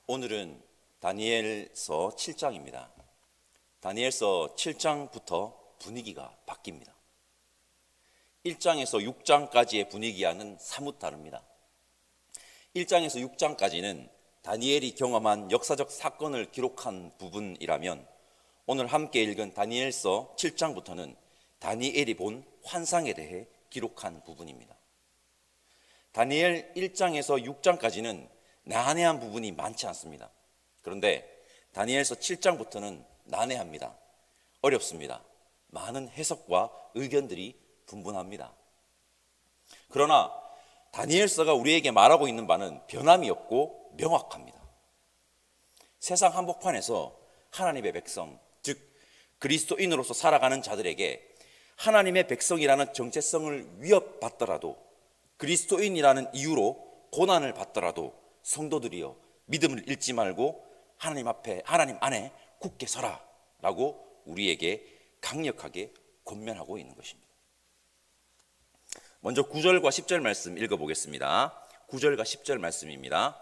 오늘은 다니엘서 7장입니다. 다니엘서 7장부터 분위기가 바뀝니다. 1장에서 6장까지의 분위기와는 사뭇 다릅니다. 1장에서 6장까지는 다니엘이 경험한 역사적 사건을 기록한 부분이라면 오늘 함께 읽은 다니엘서 7장부터는 다니엘이 본 환상에 대해 기록한 부분입니다. 다니엘 1장에서 6장까지는 난해한 부분이 많지 않습니다. 그런데 다니엘서 7장부터는 난해합니다. 어렵습니다. 많은 해석과 의견들이 분분합니다. 그러나 다니엘서가 우리에게 말하고 있는 바는 변함이 없고 명확합니다. 세상 한복판에서 하나님의 백성, 즉 그리스도인으로서 살아가는 자들에게 하나님의 백성이라는 정체성을 위협받더라도, 그리스도인이라는 이유로 고난을 받더라도 성도들이여 믿음을 잃지 말고 하나님 앞에, 하나님 안에 굳게 서라 라고 우리에게 강력하게 권면하고 있는 것입니다. 먼저 9절과 10절 말씀 읽어보겠습니다. 9절과 10절 말씀입니다.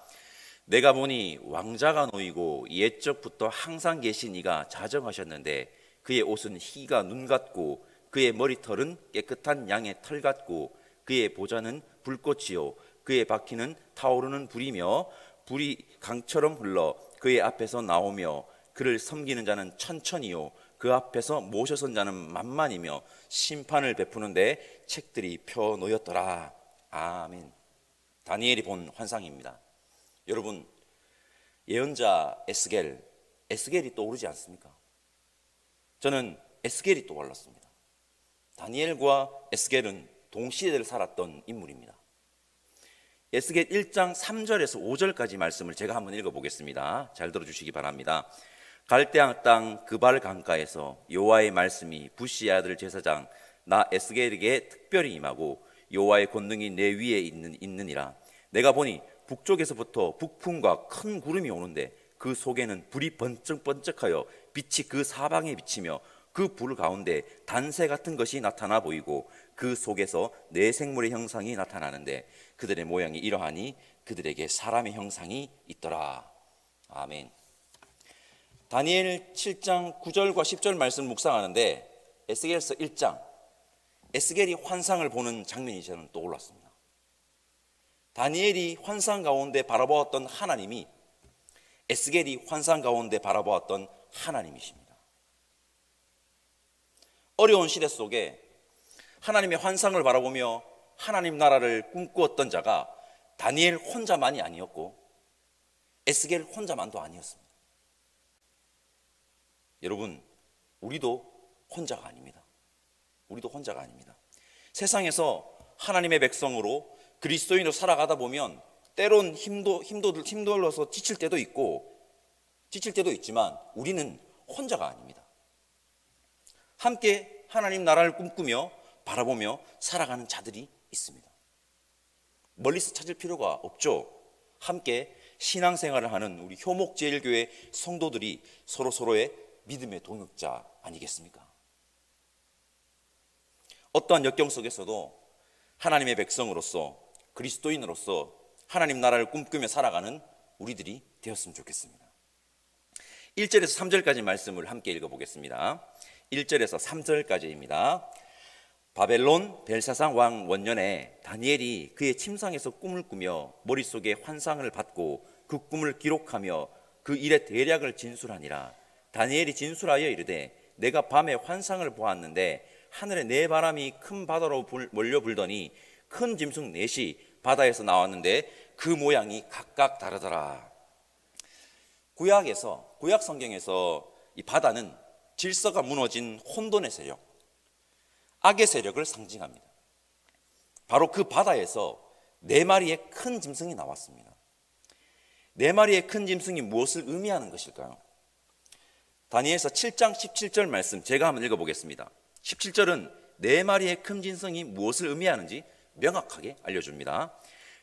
내가 보니 왕자가 놓이고 옛적부터 항상 계신 이가 자정하셨는데 그의 옷은 희가 눈 같고 그의 머리털은 깨끗한 양의 털 같고 그의 보좌는 불꽃이요 그의 바퀴는 타오르는 불이며 불이 강처럼 흘러 그의 앞에서 나오며 그를 섬기는 자는 천천히요 그 앞에서 모셔선 자는 만만이며 심판을 베푸는데 책들이 펴 놓였더라. 아멘. 다니엘이 본 환상입니다. 여러분, 예언자 에스겔이 떠오르지 않습니까? 저는 에스겔이 떠올랐습니다. 다니엘과 에스겔은 동시대를 살았던 인물입니다. 에스겔 1장 3절에서 5절까지 말씀을 제가 한번 읽어보겠습니다. 잘 들어주시기 바랍니다. 갈대아 땅 그발 강가에서 여호와의 말씀이 부시의 아들 제사장 나 에스겔에게 특별히 임하고 여호와의 권능이 내 위에 있느니라. 내가 보니 북쪽에서부터 북풍과 큰 구름이 오는데 그 속에는 불이 번쩍번쩍하여 빛이 그 사방에 비치며 그 불 가운데 단새 같은 것이 나타나 보이고 그 속에서 네 생물의 형상이 나타나는데 그들의 모양이 이러하니 그들에게 사람의 형상이 있더라. 아멘. 다니엘 7장 9절과 10절 말씀 묵상하는데 에스겔서 1장 에스겔이 환상을 보는 장면이 저는 떠올랐습니다. 다니엘이 환상 가운데 바라보았던 하나님이 에스겔이 환상 가운데 바라보았던 하나님이십니다. 어려운 시대 속에 하나님의 환상을 바라보며 하나님 나라를 꿈꾸었던 자가 다니엘 혼자만이 아니었고 에스겔 혼자만도 아니었습니다. 여러분, 우리도 혼자가 아닙니다. 우리도 혼자가 아닙니다. 세상에서 하나님의 백성으로 그리스도인으로 살아가다 보면 때론 힘들어서 지칠 때도 있지만 우리는 혼자가 아닙니다. 함께 하나님 나라를 꿈꾸며 바라보며 살아가는 자들이 있습니다. 멀리서 찾을 필요가 없죠. 함께 신앙생활을 하는 우리 효목제일교회 성도들이 서로서로의 믿음의 동역자 아니겠습니까? 어떠한 역경 속에서도 하나님의 백성으로서 그리스도인으로서 하나님 나라를 꿈꾸며 살아가는 우리들이 되었으면 좋겠습니다. 1절에서 3절까지 말씀을 함께 읽어보겠습니다. 1절에서 3절까지입니다. 바벨론 벨사상 왕 원년에 다니엘이 그의 침상에서 꿈을 꾸며 머릿속에 환상을 받고 그 꿈을 기록하며 그 일의 대략을 진술하니라. 다니엘이 진술하여 이르되 내가 밤에 환상을 보았는데 하늘에 네 바람이 큰 바다로 몰려 불더니 큰 짐승 넷이 바다에서 나왔는데 그 모양이 각각 다르더라. 구약 성경에서 이 바다는 질서가 무너진 혼돈의 세력, 악의 세력을 상징합니다. 바로 그 바다에서 네 마리의 큰 짐승이 나왔습니다. 네 마리의 큰 짐승이 무엇을 의미하는 것일까요? 다니엘서 7장 17절 말씀 제가 한번 읽어보겠습니다. 17절은 네 마리의 큰 짐승이 무엇을 의미하는지 명확하게 알려줍니다.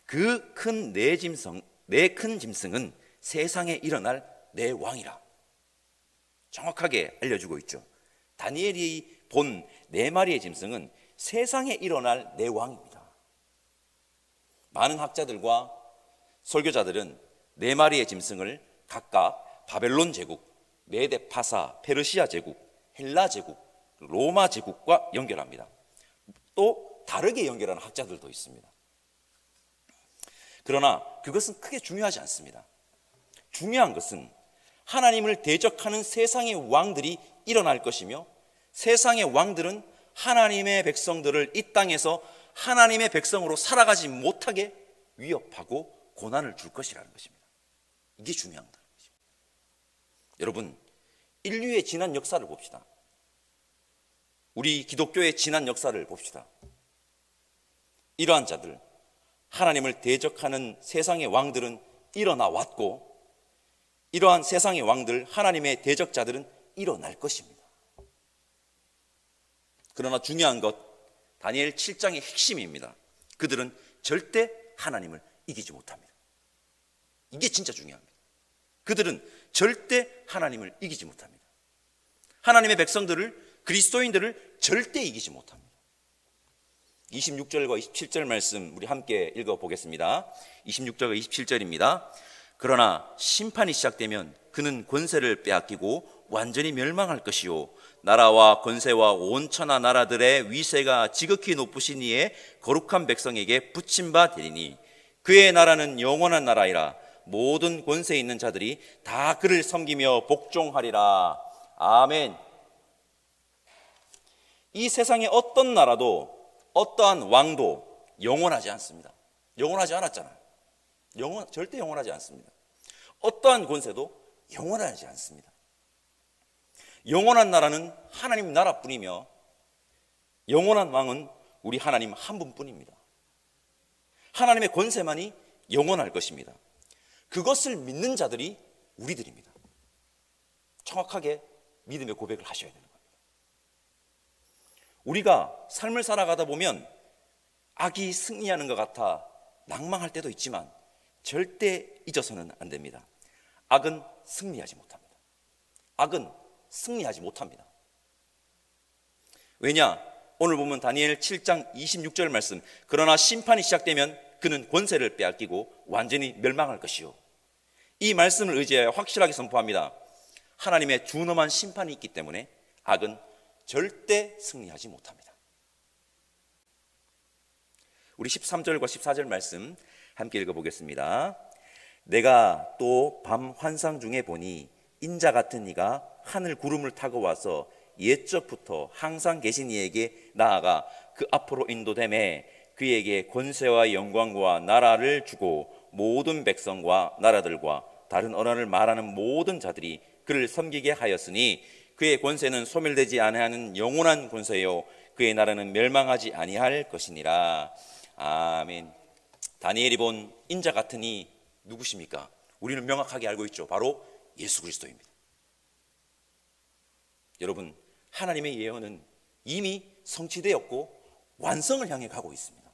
그 큰 네 큰 짐승은 세상에 일어날 내 왕이라. 정확하게 알려주고 있죠. 다니엘이 본 네 마리의 짐승은 세상에 일어날 내 왕입니다. 많은 학자들과 설교자들은 네 마리의 짐승을 각각 바벨론 제국, 메데 파사, 페르시아 제국, 헬라 제국, 로마 제국과 연결합니다. 또 다르게 연결하는 학자들도 있습니다. 그러나 그것은 크게 중요하지 않습니다. 중요한 것은 하나님을 대적하는 세상의 왕들이 일어날 것이며, 세상의 왕들은 하나님의 백성들을 이 땅에서 하나님의 백성으로 살아가지 못하게 위협하고 고난을 줄 것이라는 것입니다. 이게 중요한 것입니다. 여러분, 인류의 지난 역사를 봅시다. 우리 기독교의 지난 역사를 봅시다. 이러한 자들, 하나님을 대적하는 세상의 왕들은 일어나 왔고, 이러한 세상의 왕들, 하나님의 대적자들은 일어날 것입니다. 그러나 중요한 것, 다니엘 7장의 핵심입니다. 그들은 절대 하나님을 이기지 못합니다. 이게 진짜 중요합니다. 그들은 절대 하나님을 이기지 못합니다. 하나님의 백성들을, 그리스도인들을 절대 이기지 못합니다. 26절과 27절 말씀 우리 함께 읽어보겠습니다. 26절과 27절입니다. 그러나 심판이 시작되면 그는 권세를 빼앗기고 완전히 멸망할 것이요, 나라와 권세와 온 천하 나라들의 위세가 지극히 높으신 이의 거룩한 백성에게 붙임 바 되리니 그의 나라는 영원한 나라이라. 모든 권세 있는 자들이 다 그를 섬기며 복종하리라. 아멘. 이 세상의 어떤 나라도 어떠한 왕도 영원하지 않습니다. 영원하지 않았잖아요. 절대 영원하지 않습니다. 어떠한 권세도 영원하지 않습니다. 영원한 나라는 하나님 나라뿐이며, 영원한 왕은 우리 하나님 한 분뿐입니다. 하나님의 권세만이 영원할 것입니다. 그것을 믿는 자들이 우리들입니다. 정확하게 믿음의 고백을 하셔야 되는 겁니다. 우리가 삶을 살아가다 보면 악이 승리하는 것 같아 낭망할 때도 있지만 절대 잊어서는 안 됩니다. 악은 승리하지 못합니다. 악은 승리하지 못합니다. 왜냐? 오늘 보면 다니엘 7장 26절 말씀, 그러나 심판이 시작되면 그는 권세를 빼앗기고 완전히 멸망할 것이요. 이 말씀을 의지하여 확실하게 선포합니다. 하나님의 준엄한 심판이 있기 때문에 악은 절대 승리하지 못합니다. 우리 13절과 14절 말씀 함께 읽어보겠습니다. 내가 또 밤 환상 중에 보니 인자 같은 이가 하늘 구름을 타고 와서 옛적부터 항상 계신 이에게 나아가 그 앞으로 인도되매 그에게 권세와 영광과 나라를 주고 모든 백성과 나라들과 다른 언어를 말하는 모든 자들이 그를 섬기게 하였으니 그의 권세는 소멸되지 아니하는 영원한 권세요 그의 나라는 멸망하지 아니할 것이니라. 아멘. 다니엘이 본 인자 같은 이 누구십니까? 우리는 명확하게 알고 있죠. 바로 예수 그리스도입니다. 여러분, 하나님의 예언은 이미 성취되었고 완성을 향해 가고 있습니다.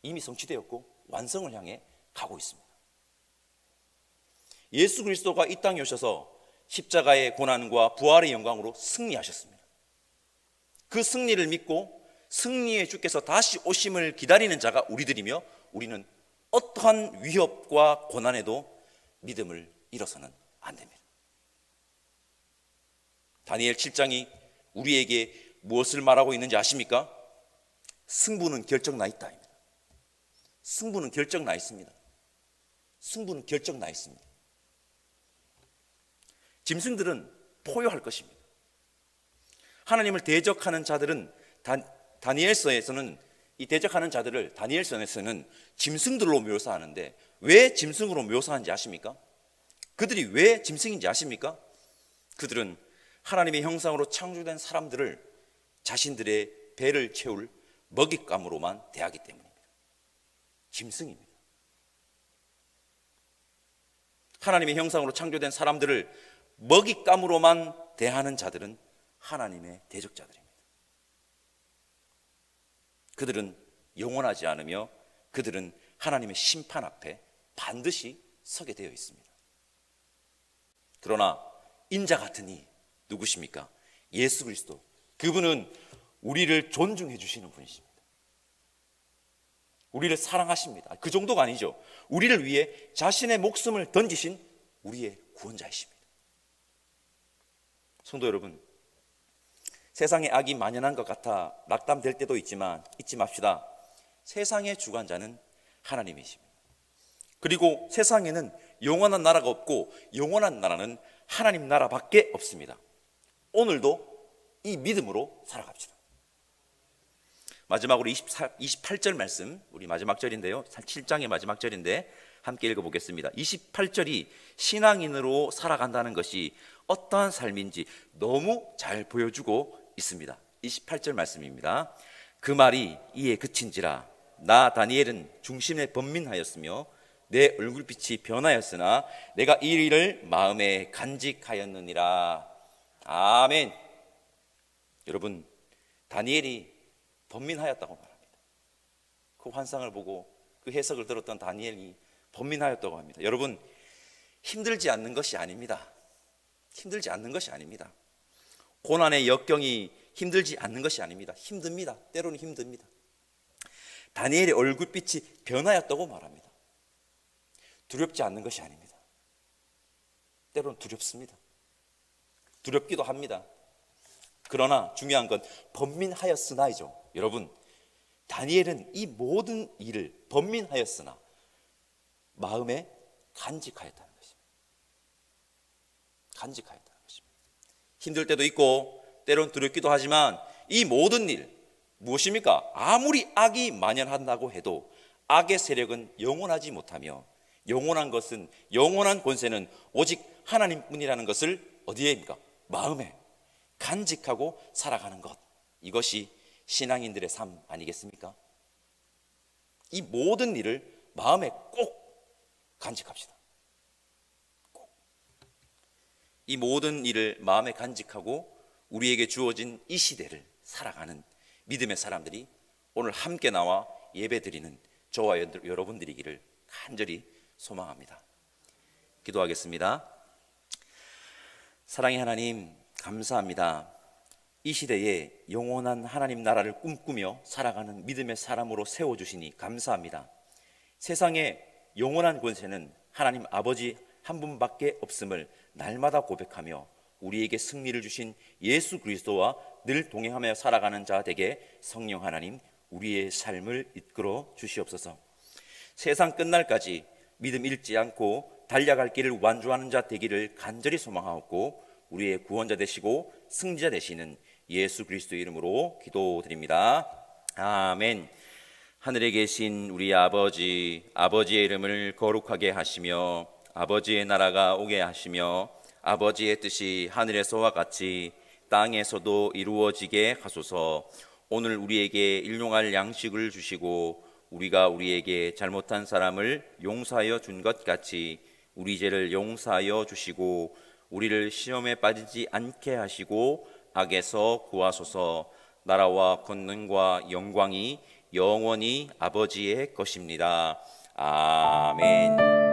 이미 성취되었고 완성을 향해 가고 있습니다. 예수 그리스도가 이 땅에 오셔서 십자가의 고난과 부활의 영광으로 승리하셨습니다. 그 승리를 믿고 승리의 주께서 다시 오심을 기다리는 자가 우리들이며, 우리는 어떠한 위협과 고난에도 믿음을 잃어서는 안 됩니다. 다니엘 7장이 우리에게 무엇을 말하고 있는지 아십니까? 승부는 결정 나 있다. 승부는 결정 나 있습니다. 승부는 결정 나 있습니다. 짐승들은 포효할 것입니다. 하나님을 대적하는 자들은 다니엘서에서는 이 대적하는 자들을 다니엘서에서는 짐승들로 묘사하는데, 왜 짐승으로 묘사하는지 아십니까? 그들이 왜 짐승인지 아십니까? 그들은 하나님의 형상으로 창조된 사람들을 자신들의 배를 채울 먹잇감으로만 대하기 때문입니다. 짐승입니다. 하나님의 형상으로 창조된 사람들을 먹잇감으로만 대하는 자들은 하나님의 대적자들입니다. 그들은 영원하지 않으며 그들은 하나님의 심판 앞에 반드시 서게 되어 있습니다. 그러나 인자 같은 이 누구십니까? 예수 그리스도. 그분은 우리를 존중해 주시는 분이십니다. 우리를 사랑하십니다. 그 정도가 아니죠. 우리를 위해 자신의 목숨을 던지신 우리의 구원자이십니다. 성도 여러분, 세상에 악이 만연한 것 같아 낙담될 때도 있지만 잊지 맙시다. 세상의 주관자는 하나님이십니다. 그리고 세상에는 영원한 나라가 없고 영원한 나라는 하나님 나라밖에 없습니다. 오늘도 이 믿음으로 살아갑시다. 마지막으로 28절 말씀, 우리 마지막 절인데요, 7장의 마지막 절인데 함께 읽어보겠습니다. 28절이 신앙인으로 살아간다는 것이 어떠한 삶인지 너무 잘 보여주고 있습니다. 28절 말씀입니다. 그 말이 이에 그친지라 나 다니엘은 중심에 번민하였으며 내 얼굴빛이 변하였으나 내가 이 일을 마음에 간직하였느니라. 아멘. 여러분, 다니엘이 번민하였다고 말합니다. 그 환상을 보고 그 해석을 들었던 다니엘이 번민하였다고 합니다. 여러분, 힘들지 않는 것이 아닙니다. 힘들지 않는 것이 아닙니다. 고난의 역경이 힘들지 않는 것이 아닙니다. 힘듭니다. 때로는 힘듭니다. 다니엘의 얼굴빛이 변하였다고 말합니다. 두렵지 않는 것이 아닙니다. 때로는 두렵습니다. 두렵기도 합니다. 그러나 중요한 건 번민하였으나이죠. 여러분, 다니엘은 이 모든 일을 번민하였으나 마음에 간직하였다는 것입니다. 간직하였다는 것입니다. 힘들 때도 있고 때로는 두렵기도 하지만 이 모든 일 무엇입니까? 아무리 악이 만연한다고 해도 악의 세력은 영원하지 못하며 영원한 것은, 영원한 권세는 오직 하나님뿐이라는 것을 어디에입니까? 마음에 간직하고 살아가는 것, 이것이 신앙인들의 삶 아니겠습니까? 이 모든 일을 마음에 꼭 간직합시다. 꼭. 이 모든 일을 마음에 간직하고 우리에게 주어진 이 시대를 살아가는 믿음의 사람들이 오늘 함께 나와 예배드리는 저와 여러분들이기를 간절히 소망합니다. 기도하겠습니다. 사랑의 하나님, 감사합니다. 이 시대에 영원한 하나님 나라를 꿈꾸며 살아가는 믿음의 사람으로 세워주시니 감사합니다. 세상에 영원한 권세는 하나님 아버지 한 분밖에 없음을 날마다 고백하며 우리에게 승리를 주신 예수 그리스도와 늘 동행하며 살아가는 자 되게 성령 하나님 우리의 삶을 이끌어 주시옵소서. 세상 끝날까지 믿음 잃지 않고 달려갈 길을 완주하는 자 되기를 간절히 소망하옵고 우리의 구원자 되시고 승리자 되시는 예수 그리스도의 이름으로 기도드립니다. 아멘. 하늘에 계신 우리 아버지, 아버지의 이름을 거룩하게 하시며 아버지의 나라가 오게 하시며 아버지의 뜻이 하늘에서와 같이 땅에서도 이루어지게 하소서. 오늘 우리에게 일용할 양식을 주시고 우리가 우리에게 잘못한 사람을 용서하여 준 것 같이 우리 죄를 용서하여 주시고 우리를 시험에 빠지지 않게 하시고 악에서 구하소서. 나라와 권능과 영광이 영원히 아버지의 것입니다. 아멘.